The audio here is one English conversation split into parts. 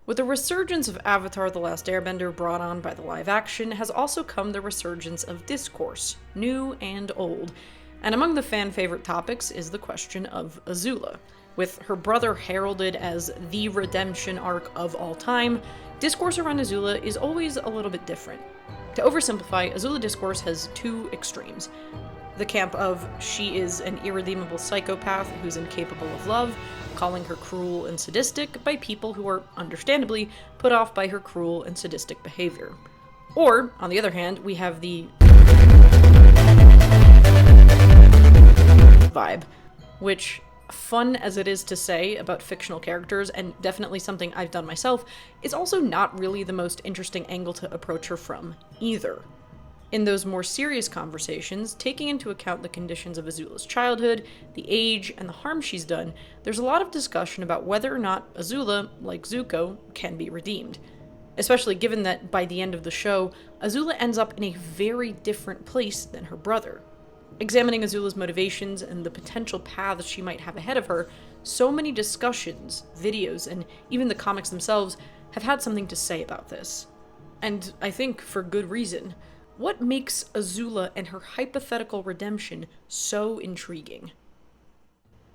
With the resurgence of Avatar: The Last Airbender brought on by the live action has also come the resurgence of discourse, new and old. And among the fan favorite topics is the question of Azula. With her brother heralded as the redemption arc of all time, discourse around Azula is always a little bit different. To oversimplify, Azula discourse has two extremes. The camp of she is an irredeemable psychopath who's incapable of love, calling her cruel and sadistic by people who are, understandably, put off by her cruel and sadistic behavior. Or, on the other hand, we have the vibe, which, fun as it is to say about fictional characters, and definitely something I've done myself, is also not really the most interesting angle to approach her from, either. In those more serious conversations, taking into account the conditions of Azula's childhood, the age, and the harm she's done, there's a lot of discussion about whether or not Azula, like Zuko, can be redeemed. Especially given that by the end of the show, Azula ends up in a very different place than her brother. Examining Azula's motivations and the potential paths she might have ahead of her, so many discussions, videos, and even the comics themselves have had something to say about this. And I think for good reason. What makes Azula and her hypothetical redemption so intriguing?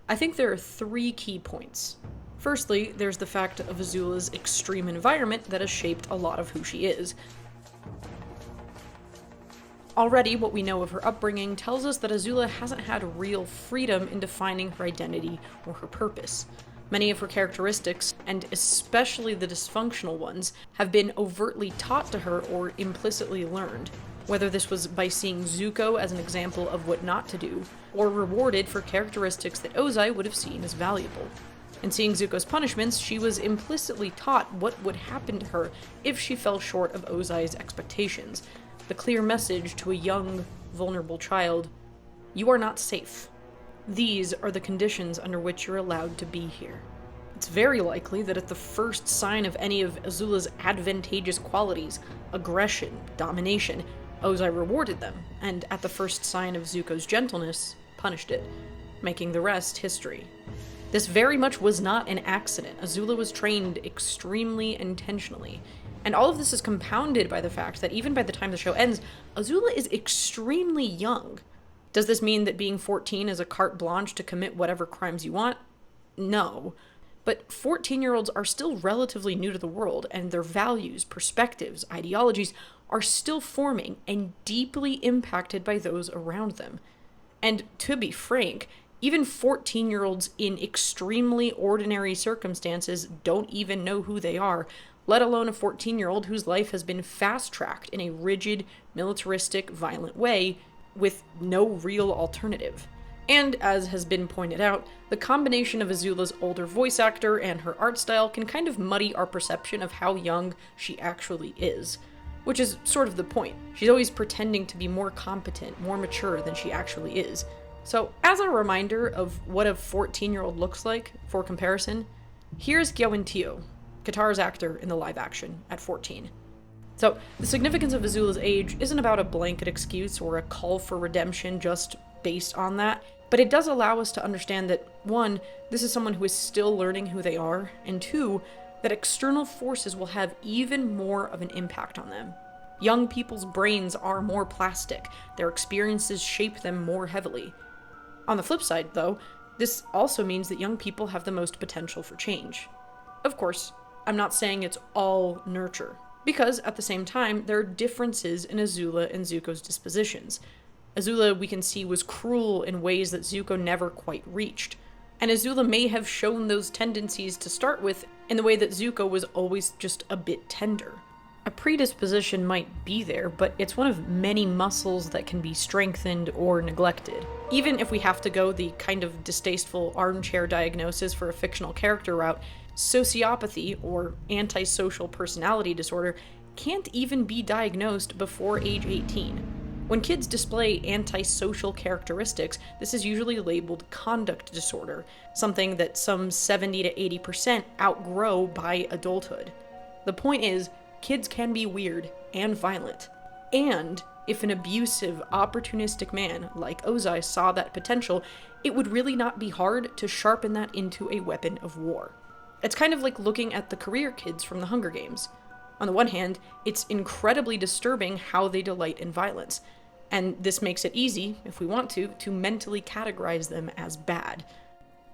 I think there are three key points. Firstly, there's the fact of Azula's extreme environment that has shaped a lot of who she is. Already, what we know of her upbringing tells us that Azula hasn't had real freedom in defining her identity or her purpose. Many of her characteristics, and especially the dysfunctional ones, have been overtly taught to her or implicitly learned. Whether this was by seeing Zuko as an example of what not to do, or rewarded for characteristics that Ozai would have seen as valuable. In seeing Zuko's punishments, she was implicitly taught what would happen to her if she fell short of Ozai's expectations. The clear message to a young, vulnerable child: you are not safe. These are the conditions under which you're allowed to be here. It's very likely that at the first sign of any of Azula's advantageous qualities, aggression, domination, Ozai rewarded them, and at the first sign of Zuko's gentleness, punished it, making the rest history. This very much was not an accident. Azula was trained extremely intentionally. And all of this is compounded by the fact that even by the time the show ends, Azula is extremely young. Does this mean that being 14 is a carte blanche to commit whatever crimes you want? No. But 14-year-olds are still relatively new to the world, and their values, perspectives, ideologies are still forming and deeply impacted by those around them. And to be frank, even 14-year-olds in extremely ordinary circumstances don't even know who they are, let alone a 14-year-old whose life has been fast-tracked in a rigid, militaristic, violent way with no real alternative. And, as has been pointed out, the combination of Azula's older voice actor and her art style can kind of muddy our perception of how young she actually is. Which is sort of the point. She's always pretending to be more competent, more mature than she actually is. So, as a reminder of what a 14-year-old looks like, for comparison, here's Gyoen Teo, Katara's actor in the live action, at 14. So, the significance of Azula's age isn't about a blanket excuse or a call for redemption just based on that, but it does allow us to understand that, one, this is someone who is still learning who they are, and two, that external forces will have even more of an impact on them. Young people's brains are more plastic, their experiences shape them more heavily. On the flip side, though, this also means that young people have the most potential for change. Of course, I'm not saying it's all nurture, because at the same time, there are differences in Azula and Zuko's dispositions. Azula, we can see, was cruel in ways that Zuko never quite reached. And Azula may have shown those tendencies to start with in the way that Zuko was always just a bit tender. A predisposition might be there, but it's one of many muscles that can be strengthened or neglected. Even if we have to go the kind of distasteful armchair diagnosis for a fictional character route, sociopathy, or antisocial personality disorder, can't even be diagnosed before age 18. When kids display antisocial characteristics, this is usually labeled conduct disorder, something that some 70 to 80% outgrow by adulthood. The point is, kids can be weird and violent. And if an abusive, opportunistic man like Ozai saw that potential, it would really not be hard to sharpen that into a weapon of war. It's kind of like looking at the career kids from the Hunger Games. On the one hand, it's incredibly disturbing how they delight in violence, and this makes it easy, if we want to mentally categorize them as bad.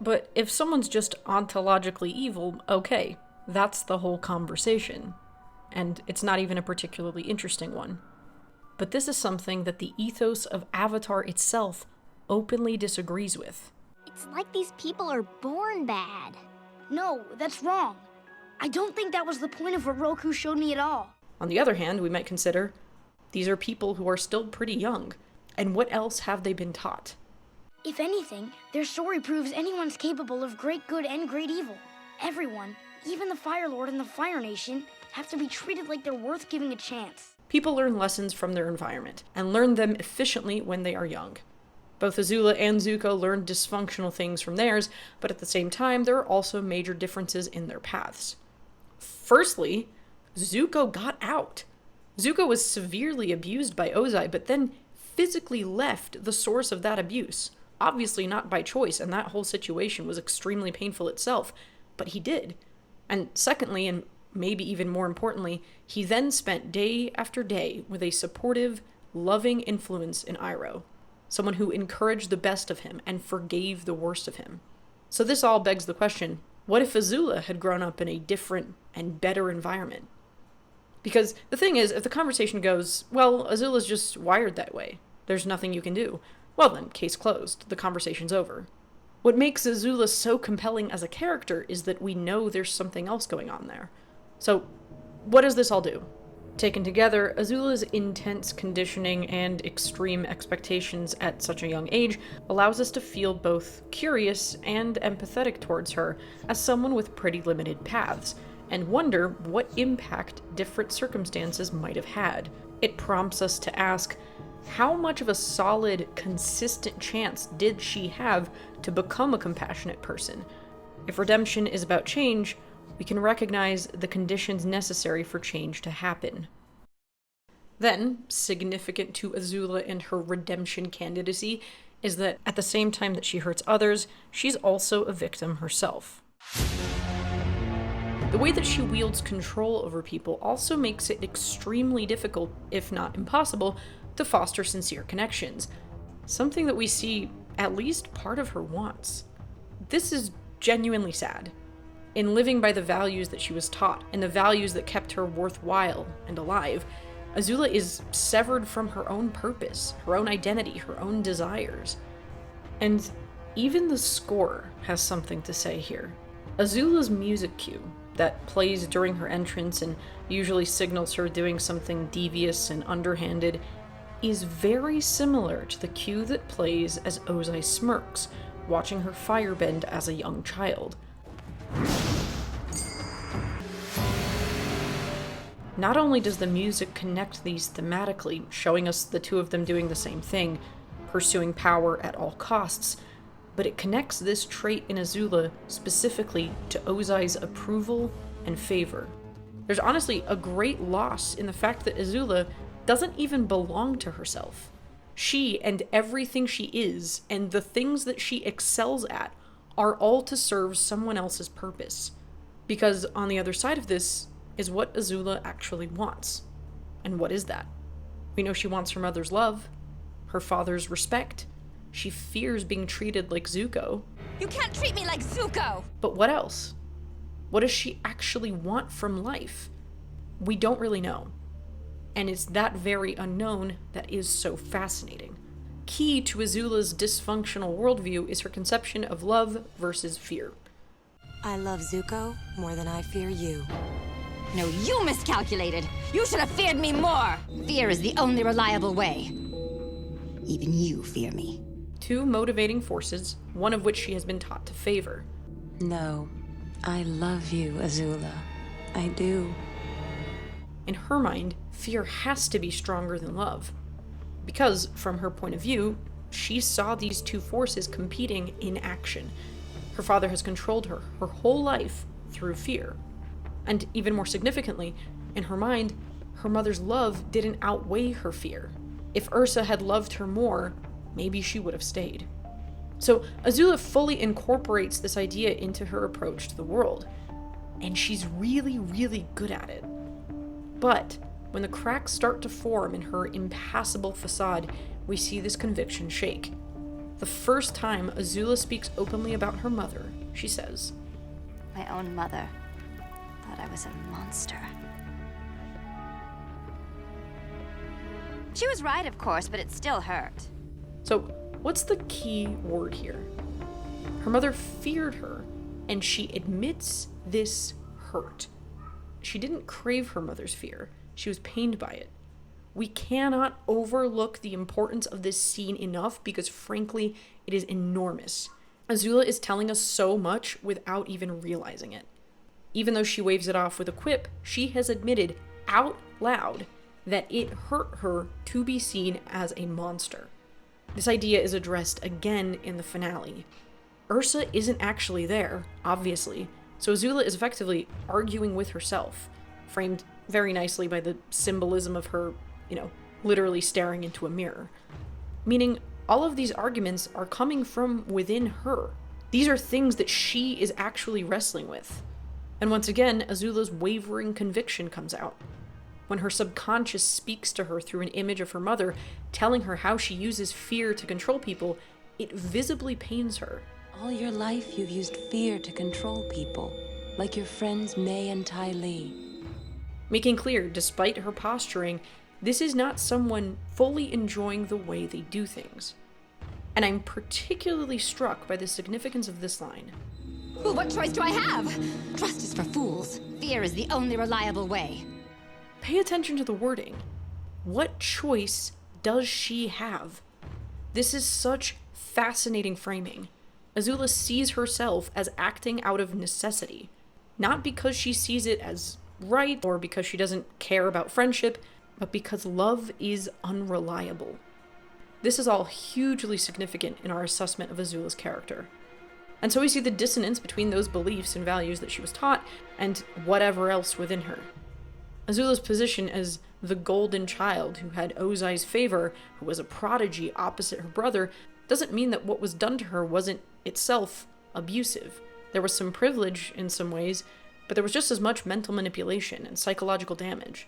But if someone's just ontologically evil, okay, that's the whole conversation. And it's not even a particularly interesting one. But this is something that the ethos of Avatar itself openly disagrees with. It's like these people are born bad. No, that's wrong. I don't think that was the point of what Roku showed me at all. On the other hand, we might consider, these are people who are still pretty young, and what else have they been taught? If anything, their story proves anyone's capable of great good and great evil. Everyone, even the Fire Lord and the Fire Nation, have to be treated like they're worth giving a chance. People learn lessons from their environment, and learn them efficiently when they are young. Both Azula and Zuko learned dysfunctional things from theirs, but at the same time, there are also major differences in their paths. Firstly, Zuko got out. Zuko was severely abused by Ozai, but then physically left the source of that abuse. Obviously not by choice, and that whole situation was extremely painful itself, but he did. And secondly, and maybe even more importantly, he then spent day after day with a supportive, loving influence in Iroh. Someone who encouraged the best of him and forgave the worst of him. So this all begs the question, what if Azula had grown up in a different and better environment? Because the thing is, if the conversation goes, well, Azula's just wired that way, there's nothing you can do, well then, case closed, the conversation's over. What makes Azula so compelling as a character is that we know there's something else going on there. So, what does this all do? Taken together, Azula's intense conditioning and extreme expectations at such a young age allows us to feel both curious and empathetic towards her as someone with pretty limited paths, and wonder what impact different circumstances might have had. It prompts us to ask, how much of a solid, consistent chance did she have to become a compassionate person? If redemption is about change, we can recognize the conditions necessary for change to happen. Then, significant to Azula and her redemption candidacy is that at the same time that she hurts others, she's also a victim herself. The way that she wields control over people also makes it extremely difficult, if not impossible, to foster sincere connections, something that we see at least part of her wants. This is genuinely sad. In living by the values that she was taught, and the values that kept her worthwhile and alive, Azula is severed from her own purpose, her own identity, her own desires. And even the score has something to say here. Azula's music cue, that plays during her entrance and usually signals her doing something devious and underhanded, is very similar to the cue that plays as Ozai smirks, watching her firebend as a young child. Not only does the music connect these thematically, showing us the two of them doing the same thing, pursuing power at all costs, but it connects this trait in Azula specifically to Ozai's approval and favor. There's honestly a great loss in the fact that Azula doesn't even belong to herself. She and everything she is, and the things that she excels at, are all to serve someone else's purpose. Because on the other side of this is what Azula actually wants. And what is that? We know she wants her mother's love, her father's respect. She fears being treated like Zuko. You can't treat me like Zuko! But what else? What does she actually want from life? We don't really know. And it's that very unknown that is so fascinating. Key to Azula's dysfunctional worldview is her conception of love versus fear. I love Zuko more than I fear you. No, you miscalculated. You should have feared me more. Fear is the only reliable way. Even you fear me. Two motivating forces, one of which she has been taught to favor. No, I love you, Azula. I do. In her mind, fear has to be stronger than love. Because, from her point of view, she saw these two forces competing in action. Her father has controlled her whole life through fear. And even more significantly, in her mind, her mother's love didn't outweigh her fear. If Ursa had loved her more, maybe she would have stayed. So Azula fully incorporates this idea into her approach to the world. and she's really, really good at it. But when the cracks start to form in her impassable facade, we see this conviction shake. The first time Azula speaks openly about her mother, she says, My own mother thought I was a monster. She was right, of course, but it still hurt. So, what's the key word here? Her mother feared her, and she admits this hurt. She didn't crave her mother's fear. She was pained by it. We cannot overlook the importance of this scene enough because, frankly, it is enormous. Azula is telling us so much without even realizing it. Even though she waves it off with a quip, she has admitted out loud that it hurt her to be seen as a monster. This idea is addressed again in the finale. Ursa isn't actually there, obviously, so Azula is effectively arguing with herself, framed very nicely by the symbolism of her, literally staring into a mirror. Meaning, all of these arguments are coming from within her. These are things that she is actually wrestling with. And once again, Azula's wavering conviction comes out. When her subconscious speaks to her through an image of her mother, telling her how she uses fear to control people, it visibly pains her. All your life you've used fear to control people, like your friends May and Ty Lee. Making clear, despite her posturing, this is not someone fully enjoying the way they do things. And I'm particularly struck by the significance of this line. Well, what choice do I have? Trust is for fools. Fear is the only reliable way. Pay attention to the wording. What choice does she have? This is such fascinating framing. Azula sees herself as acting out of necessity, not because she sees it as right or because she doesn't care about friendship, but because love is unreliable. This is all hugely significant in our assessment of Azula's character. And so we see the dissonance between those beliefs and values that she was taught and whatever else within her. Azula's position as the golden child who had Ozai's favor, who was a prodigy opposite her brother, doesn't mean that what was done to her wasn't itself abusive. There was some privilege in some ways, but there was just as much mental manipulation and psychological damage.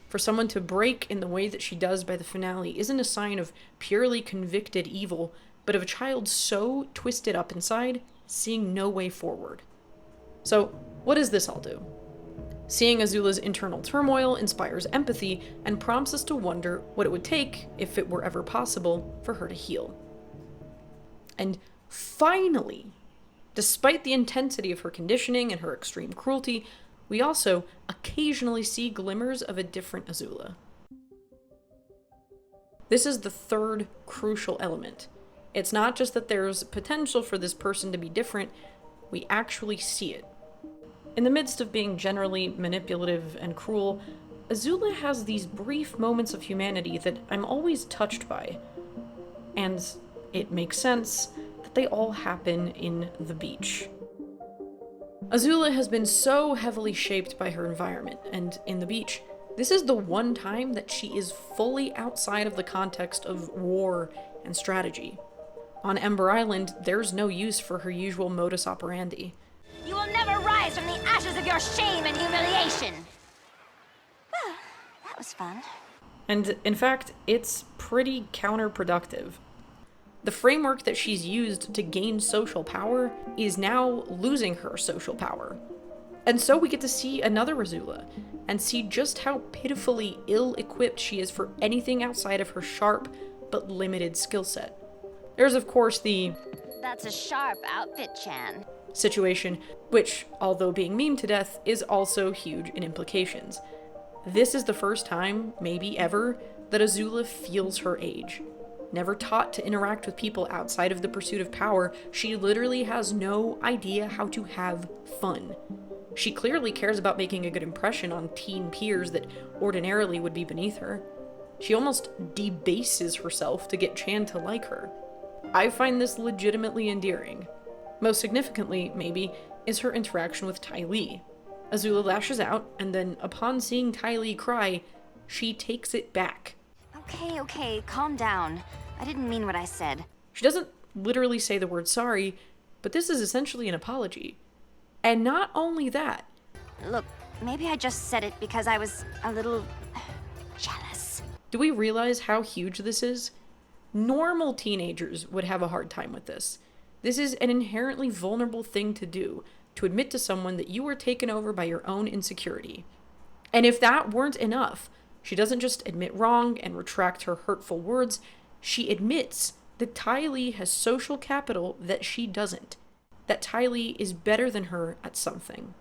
For someone to break in the way that she does by the finale isn't a sign of purely convicted evil, but of a child so twisted up inside, seeing no way forward. So, what does this all do? Seeing Azula's internal turmoil inspires empathy and prompts us to wonder what it would take, if it were ever possible, for her to heal. And finally, despite the intensity of her conditioning and her extreme cruelty, we also occasionally see glimmers of a different Azula. This is the third crucial element. It's not just that there's potential for this person to be different, we actually see it. In the midst of being generally manipulative and cruel, Azula has these brief moments of humanity that I'm always touched by. And it makes sense that they all happen in the beach. Azula has been so heavily shaped by her environment, and in the beach, this is the one time that she is fully outside of the context of war and strategy. On Ember Island, there's no use for her usual modus operandi. You will never rise from the ashes of your shame and humiliation. That was fun. And in fact, it's pretty counterproductive. The framework that she's used to gain social power is now losing her social power. And so we get to see another Azula, and see just how pitifully ill-equipped she is for anything outside of her sharp but limited skill set. There's of course the That's a sharp outfit, Chan. situation, which, although being memed to death, is also huge in implications. This is the first time, maybe ever, that Azula feels her age. Never taught to interact with people outside of the pursuit of power, she literally has no idea how to have fun. She clearly cares about making a good impression on teen peers that ordinarily would be beneath her. She almost debases herself to get Chan to like her. I find this legitimately endearing. Most significantly, maybe, is her interaction with Ty Lee. Azula lashes out, and then upon seeing Ty Lee cry, she takes it back. Okay, calm down. I didn't mean what I said. She doesn't literally say the word sorry, but this is essentially an apology. And not only that, Look, maybe I just said it because I was a little jealous. Do we realize how huge this is? Normal teenagers would have a hard time with this. This is an inherently vulnerable thing to do, to admit to someone that you were taken over by your own insecurity. And if that weren't enough, she doesn't just admit wrong and retract her hurtful words, she admits that Ty Lee has social capital that she doesn't. That Ty Lee is better than her at something.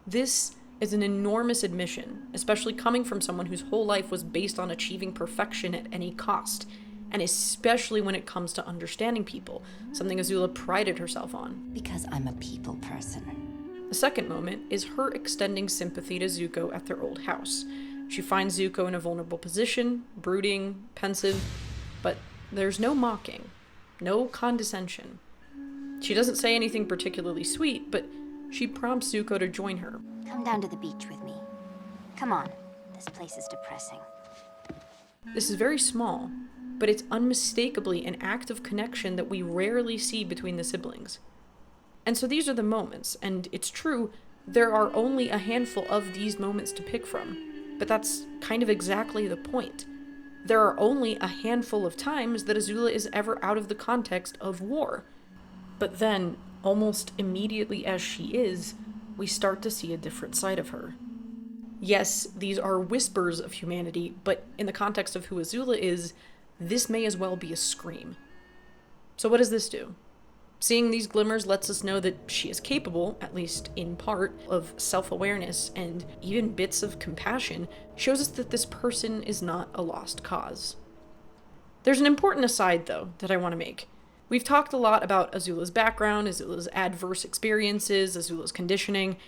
This is an enormous admission, especially coming from someone whose whole life was based on achieving perfection at any cost, and especially when it comes to understanding people, something Azula prided herself on. Because I'm a people person. The second moment is her extending sympathy to Zuko at their old house. She finds Zuko in a vulnerable position, brooding, pensive, but there's no mocking, no condescension. She doesn't say anything particularly sweet, but she prompts Zuko to join her. Come down to the beach with me. Come on, this place is depressing. This is very small, but it's unmistakably an act of connection that we rarely see between the siblings. And so these are the moments, and it's true, there are only a handful of these moments to pick from, but that's kind of exactly the point. There are only a handful of times that Azula is ever out of the context of war. But then, almost immediately as she is, we start to see a different side of her. Yes, these are whispers of humanity, but in the context of who Azula is, this may as well be a scream. So what does this do? Seeing these glimmers lets us know that she is capable, at least in part, of self-awareness and even bits of compassion, shows us that this person is not a lost cause. There's an important aside, though, that I want to make. We've talked a lot about Azula's background, Azula's adverse experiences, Azula's conditioning.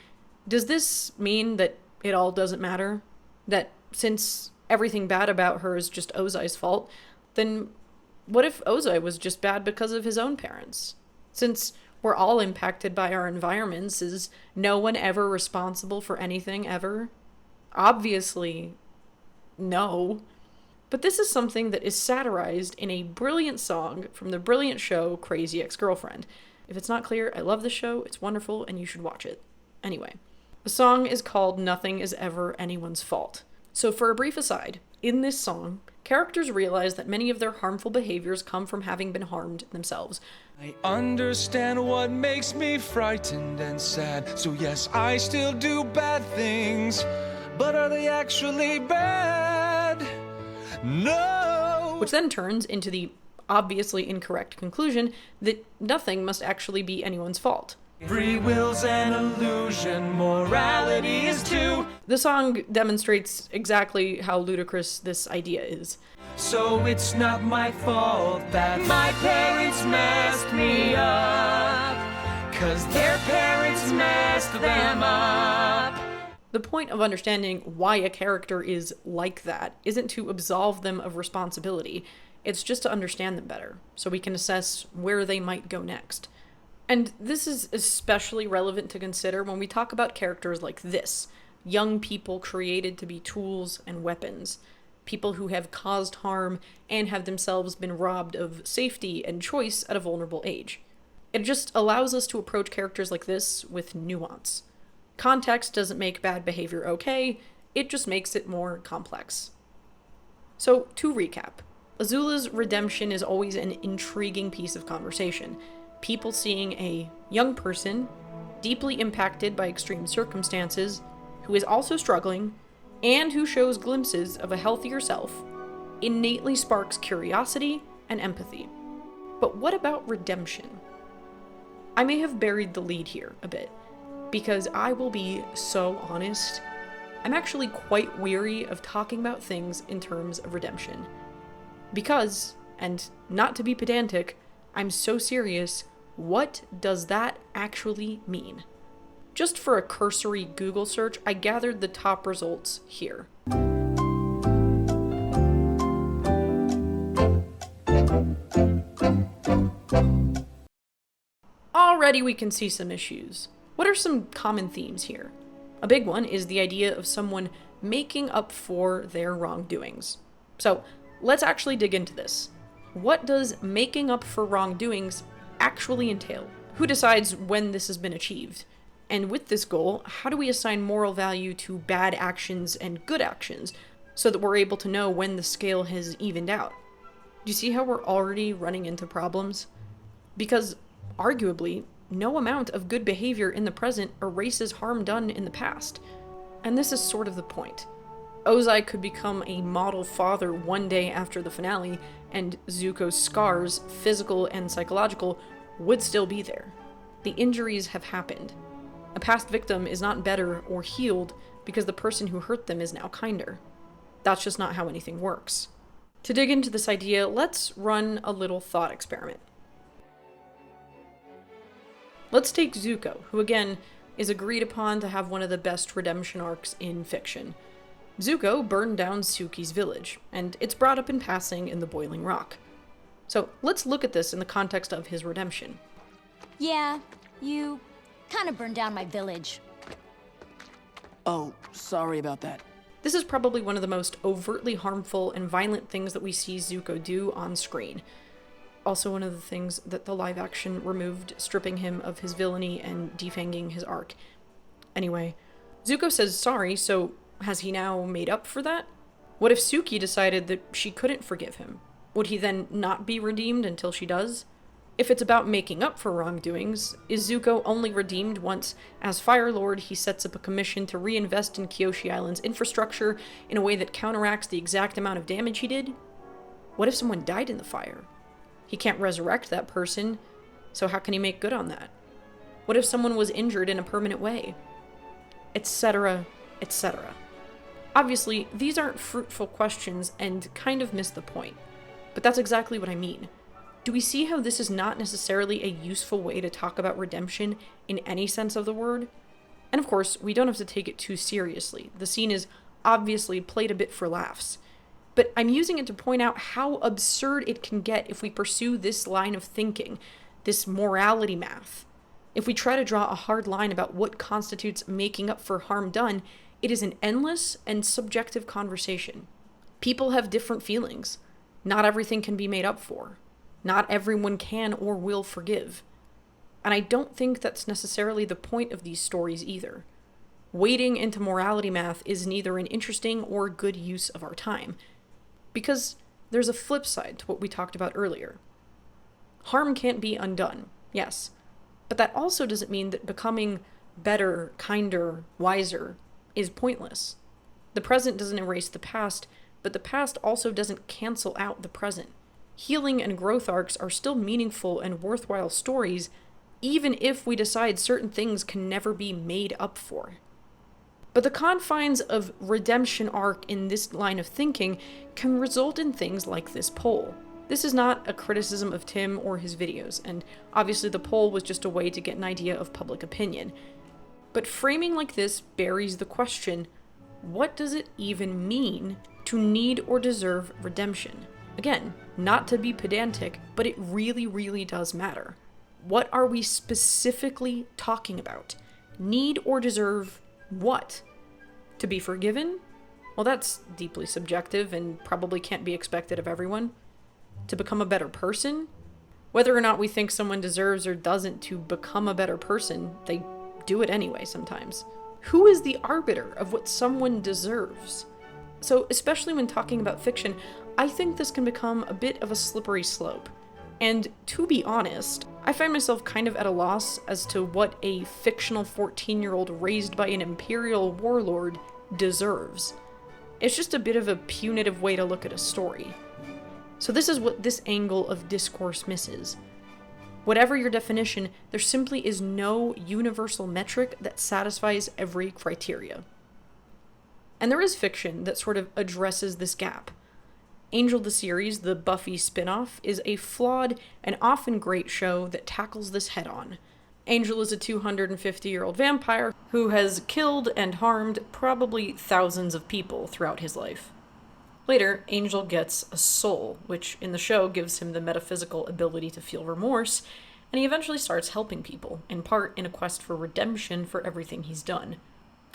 Does this mean that it all doesn't matter? That since everything bad about her is just Ozai's fault, then what if Ozai was just bad because of his own parents? Since we're all impacted by our environments, is no one ever responsible for anything ever? Obviously, no. But this is something that is satirized in a brilliant song from the brilliant show Crazy Ex-Girlfriend. If it's not clear, I love the show, it's wonderful, and you should watch it. Anyway, the song is called Nothing Is Ever Anyone's Fault. So for a brief aside, in this song, characters realize that many of their harmful behaviors come from having been harmed themselves. I understand what makes me frightened and sad, so yes, I still do bad things, but are they actually bad? No! Which then turns into the obviously incorrect conclusion that nothing must actually be anyone's fault. Free will's an illusion, morality is too. The song demonstrates exactly how ludicrous this idea is. So it's not my fault that my parents messed me up, 'cause their parents messed them up. The point of understanding why a character is like that isn't to absolve them of responsibility, it's just to understand them better, so we can assess where they might go next. And this is especially relevant to consider when we talk about characters like this, young people created to be tools and weapons, people who have caused harm and have themselves been robbed of safety and choice at a vulnerable age. It just allows us to approach characters like this with nuance. Context doesn't make bad behavior okay, it just makes it more complex. So, to recap, Azula's redemption is always an intriguing piece of conversation. People seeing a young person, deeply impacted by extreme circumstances, who is also struggling, and who shows glimpses of a healthier self, innately sparks curiosity and empathy. But what about redemption? I may have buried the lead here a bit, because I will be so honest, I'm actually quite weary of talking about things in terms of redemption. Because, and not to be pedantic, I'm so serious, what does that actually mean? Just for a cursory Google search, I gathered the top results here. Already we can see some issues. What are some common themes here? A big one is the idea of someone making up for their wrongdoings. So, let's actually dig into this. What does making up for wrongdoings actually entail? Who decides when this has been achieved? And with this goal, how do we assign moral value to bad actions and good actions so that we're able to know when the scale has evened out? Do you see how we're already running into problems? Because, arguably, no amount of good behavior in the present erases harm done in the past. And this is sort of the point. Ozai could become a model father one day after the finale, and Zuko's scars, physical and psychological, would still be there. The injuries have happened. A past victim is not better or healed because the person who hurt them is now kinder. That's just not how anything works. To dig into this idea, let's run a little thought experiment. Let's take Zuko, who again is agreed upon to have one of the best redemption arcs in fiction. Zuko burned down Suki's village, and it's brought up in passing in The Boiling Rock. So let's look at this in the context of his redemption. Yeah, you kind of burned down my village. Oh, sorry about that. This is probably one of the most overtly harmful and violent things that we see Zuko do on screen. Also one of the things that the live action removed, stripping him of his villainy and defanging his arc. Anyway, Zuko says sorry, so has he now made up for that? What if Suki decided that she couldn't forgive him? Would he then not be redeemed until she does? If it's about making up for wrongdoings, is Zuko only redeemed once, as Fire Lord, he sets up a commission to reinvest in Kyoshi Island's infrastructure in a way that counteracts the exact amount of damage he did? What if someone died in the fire? He can't resurrect that person, so how can he make good on that? What if someone was injured in a permanent way? Etc., etc. Obviously, these aren't fruitful questions and kind of miss the point. But that's exactly what I mean. Do we see how this is not necessarily a useful way to talk about redemption in any sense of the word? And of course, we don't have to take it too seriously. The scene is obviously played a bit for laughs. But I'm using it to point out how absurd it can get if we pursue this line of thinking, this morality math. If we try to draw a hard line about what constitutes making up for harm done, it is an endless and subjective conversation. People have different feelings. Not everything can be made up for. Not everyone can or will forgive. And I don't think that's necessarily the point of these stories either. Wading into morality math is neither an interesting or good use of our time. Because there's a flip side to what we talked about earlier. Harm can't be undone, yes. But that also doesn't mean that becoming better, kinder, wiser is pointless. The present doesn't erase the past, but the past also doesn't cancel out the present. Healing and growth arcs are still meaningful and worthwhile stories, even if we decide certain things can never be made up for. But the confines of redemption arc in this line of thinking can result in things like this poll. This is not a criticism of Tim or his videos, and obviously the poll was just a way to get an idea of public opinion. But framing like this buries the question, what does it even mean to need or deserve redemption? Again, not to be pedantic, but it really, really does matter. What are we specifically talking about? Need or deserve what? To be forgiven? Well, that's deeply subjective and probably can't be expected of everyone. To become a better person? Whether or not we think someone deserves or doesn't to become a better person, they do it anyway sometimes. Who is the arbiter of what someone deserves? So, especially when talking about fiction, I think this can become a bit of a slippery slope. And to be honest, I find myself kind of at a loss as to what a fictional 14-year-old raised by an imperial warlord deserves. It's just a bit of a punitive way to look at a story. So this is what this angle of discourse misses. Whatever your definition, there simply is no universal metric that satisfies every criteria. And there is fiction that sort of addresses this gap. Angel the series, the Buffy spin-off, is a flawed and often great show that tackles this head-on. Angel is a 250-year-old vampire who has killed and harmed probably thousands of people throughout his life. Later, Angel gets a soul, which in the show gives him the metaphysical ability to feel remorse, and he eventually starts helping people, in part in a quest for redemption for everything he's done.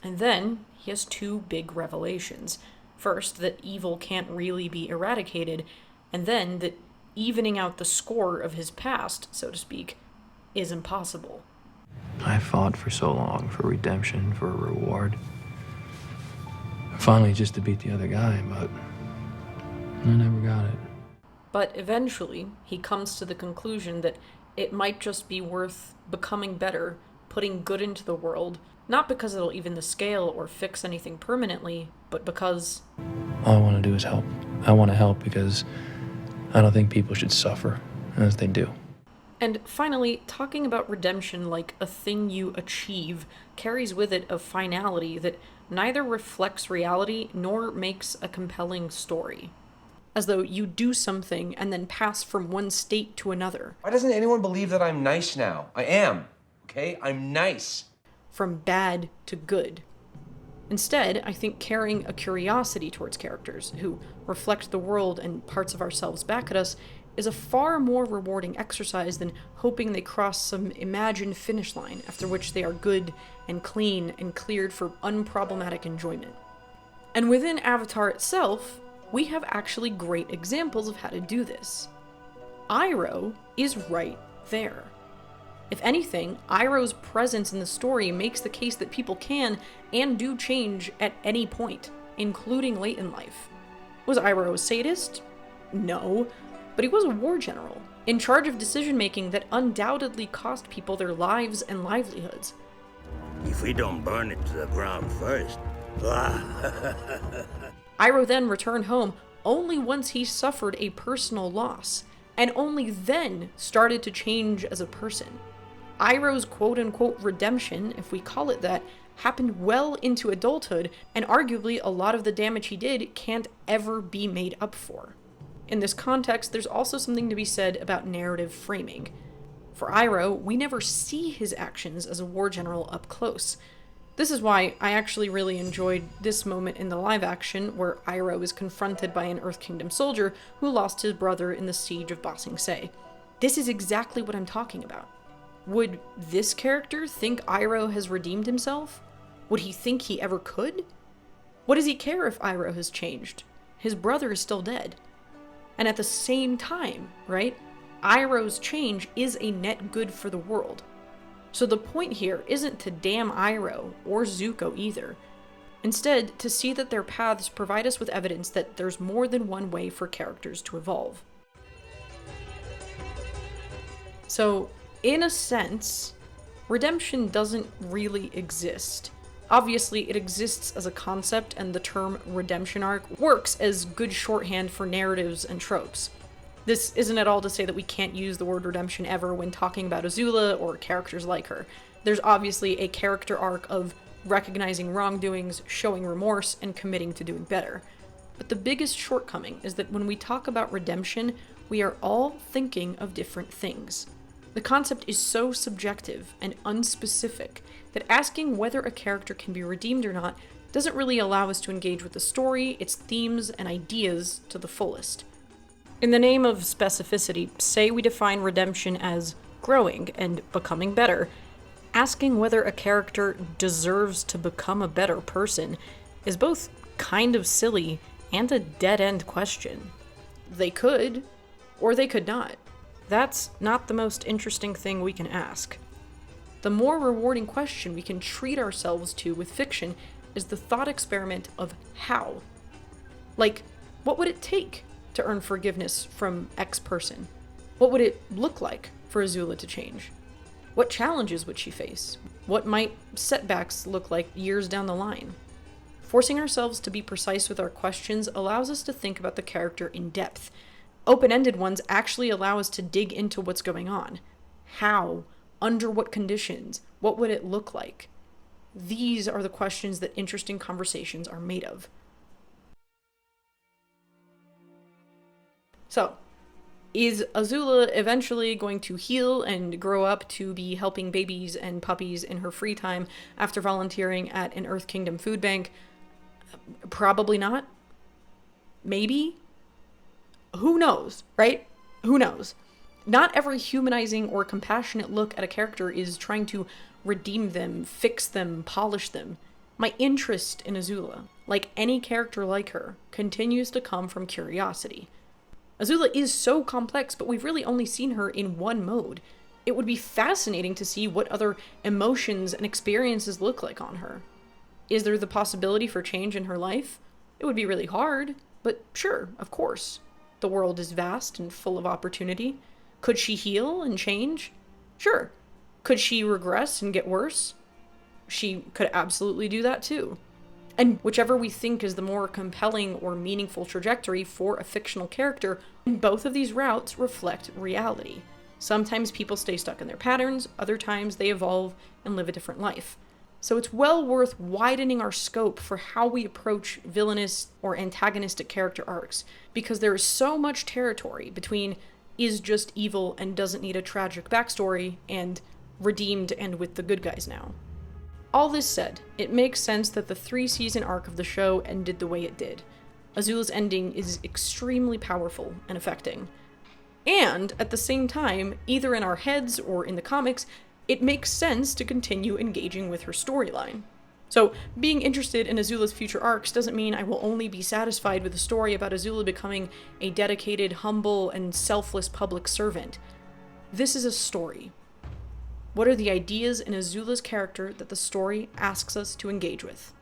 And then, he has two big revelations. First, that evil can't really be eradicated, and then that evening out the score of his past, so to speak, is impossible. I fought for so long for redemption, for a reward. Finally, just to beat the other guy, but I never got it. But eventually, he comes to the conclusion that it might just be worth becoming better, putting good into the world, not because it'll even the scale or fix anything permanently, but because... All I want to do is help. I want to help because I don't think people should suffer as they do. And finally, talking about redemption like a thing you achieve carries with it a finality that neither reflects reality nor makes a compelling story. As though you do something and then pass from one state to another. Why doesn't anyone believe that I'm nice now? I am, okay? I'm nice. From bad to good. Instead, I think carrying a curiosity towards characters who reflect the world and parts of ourselves back at us is a far more rewarding exercise than hoping they cross some imagined finish line after which they are good and clean and cleared for unproblematic enjoyment. And within Avatar itself, we have actually great examples of how to do this. Iroh is right there. If anything, Iroh's presence in the story makes the case that people can and do change at any point, including late in life. Was Iroh a sadist? No, but he was a war general, in charge of decision-making that undoubtedly cost people their lives and livelihoods. If we don't burn it to the ground first. Iroh then returned home only once he suffered a personal loss, and only then started to change as a person. Iroh's quote-unquote redemption, if we call it that, happened well into adulthood, and arguably a lot of the damage he did can't ever be made up for. In this context, there's also something to be said about narrative framing. For Iroh, we never see his actions as a war general up close. This is why I actually really enjoyed this moment in the live action where Iroh is confronted by an Earth Kingdom soldier who lost his brother in the siege of Ba Sing Se. This is exactly what I'm talking about. Would this character think Iroh has redeemed himself? Would he think he ever could? What does he care if Iroh has changed? His brother is still dead. And at the same time, right, Iroh's change is a net good for the world. So the point here isn't to damn Iroh, or Zuko either. Instead, to see that their paths provide us with evidence that there's more than one way for characters to evolve. So, in a sense, redemption doesn't really exist. Obviously, it exists as a concept, and the term redemption arc works as good shorthand for narratives and tropes. This isn't at all to say that we can't use the word redemption ever when talking about Azula or characters like her. There's obviously a character arc of recognizing wrongdoings, showing remorse, and committing to doing better. But the biggest shortcoming is that when we talk about redemption, we are all thinking of different things. The concept is so subjective and unspecific that asking whether a character can be redeemed or not doesn't really allow us to engage with the story, its themes, and ideas to the fullest. In the name of specificity, say we define redemption as growing and becoming better. Asking whether a character deserves to become a better person is both kind of silly and a dead-end question. They could, or they could not. That's not the most interesting thing we can ask. The more rewarding question we can treat ourselves to with fiction is the thought experiment of how. Like, what would it take to earn forgiveness from X person? What would it look like for Azula to change? What challenges would she face? What might setbacks look like years down the line? Forcing ourselves to be precise with our questions allows us to think about the character in depth. Open-ended ones actually allow us to dig into what's going on. How? Under what conditions? What would it look like? These are the questions that interesting conversations are made of. So, is Azula eventually going to heal and grow up to be helping babies and puppies in her free time after volunteering at an Earth Kingdom food bank? Probably not. Maybe? Who knows, right? Who knows? Not every humanizing or compassionate look at a character is trying to redeem them, fix them, polish them. My interest in Azula, like any character like her, continues to come from curiosity. Azula is so complex, but we've really only seen her in one mode. It would be fascinating to see what other emotions and experiences look like on her. Is there the possibility for change in her life? It would be really hard, but sure, of course. The world is vast and full of opportunity. Could she heal and change? Sure. Could she regress and get worse? She could absolutely do that too. And whichever we think is the more compelling or meaningful trajectory for a fictional character, both of these routes reflect reality. Sometimes people stay stuck in their patterns, other times they evolve and live a different life. So it's well worth widening our scope for how we approach villainous or antagonistic character arcs, because there is so much territory between is just evil and doesn't need a tragic backstory and redeemed and with the good guys now. All this said, it makes sense that the 3-season arc of the show ended the way it did. Azula's ending is extremely powerful and affecting. And, at the same time, either in our heads or in the comics, it makes sense to continue engaging with her storyline. So, being interested in Azula's future arcs doesn't mean I will only be satisfied with a story about Azula becoming a dedicated, humble, and selfless public servant. This is a story. What are the ideas in Azula's character that the story asks us to engage with?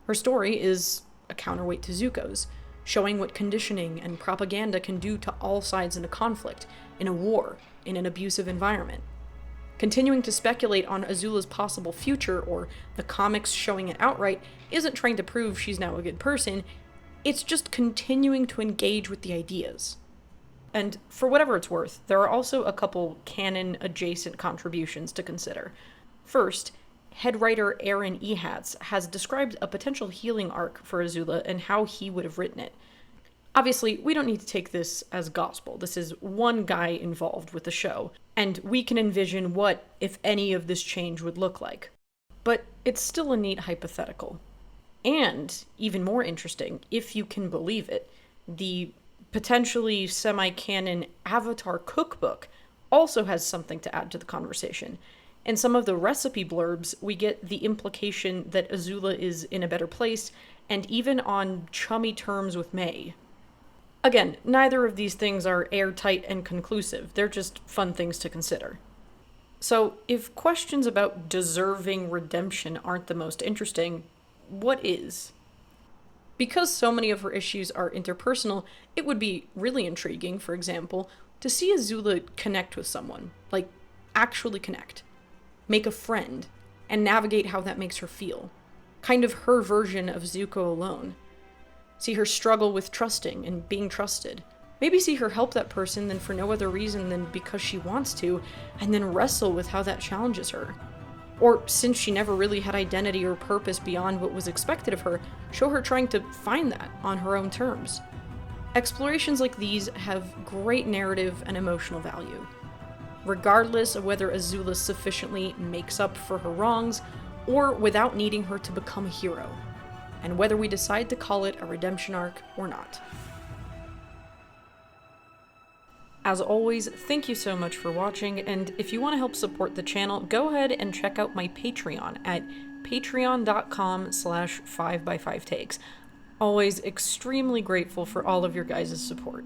Her story is a counterweight to Zuko's, showing what conditioning and propaganda can do to all sides in a conflict, in a war, in an abusive environment. Continuing to speculate on Azula's possible future, or the comics showing it outright, isn't trying to prove she's now a good person, it's just continuing to engage with the ideas. And for whatever it's worth, there are also a couple canon-adjacent contributions to consider. First, head writer Aaron Ehatz has described a potential healing arc for Azula and how he would have written it. Obviously, we don't need to take this as gospel. This is one guy involved with the show, and we can envision what, if any, of this change would look like. But it's still a neat hypothetical. And, even more interesting, if you can believe it, the potentially semi-canon Avatar cookbook also has something to add to the conversation. In some of the recipe blurbs, we get the implication that Azula is in a better place, and even on chummy terms with May. Again, neither of these things are airtight and conclusive, they're just fun things to consider. So, if questions about deserving redemption aren't the most interesting, what is? Because so many of her issues are interpersonal, it would be really intriguing, for example, to see Azula connect with someone. Like, actually connect. Make a friend, and navigate how that makes her feel. Kind of her version of Zuko alone. See her struggle with trusting and being trusted. Maybe see her help that person then for no other reason than because she wants to, and then wrestle with how that challenges her. Or, since she never really had identity or purpose beyond what was expected of her, show her trying to find that on her own terms. Explorations like these have great narrative and emotional value. Regardless of whether Azula sufficiently makes up for her wrongs, or without needing her to become a hero, and whether we decide to call it a redemption arc or not. As always, thank you so much for watching, and if you want to help support the channel, go ahead and check out my Patreon at patreon.com/5x5takes. Always extremely grateful for all of your guys' support.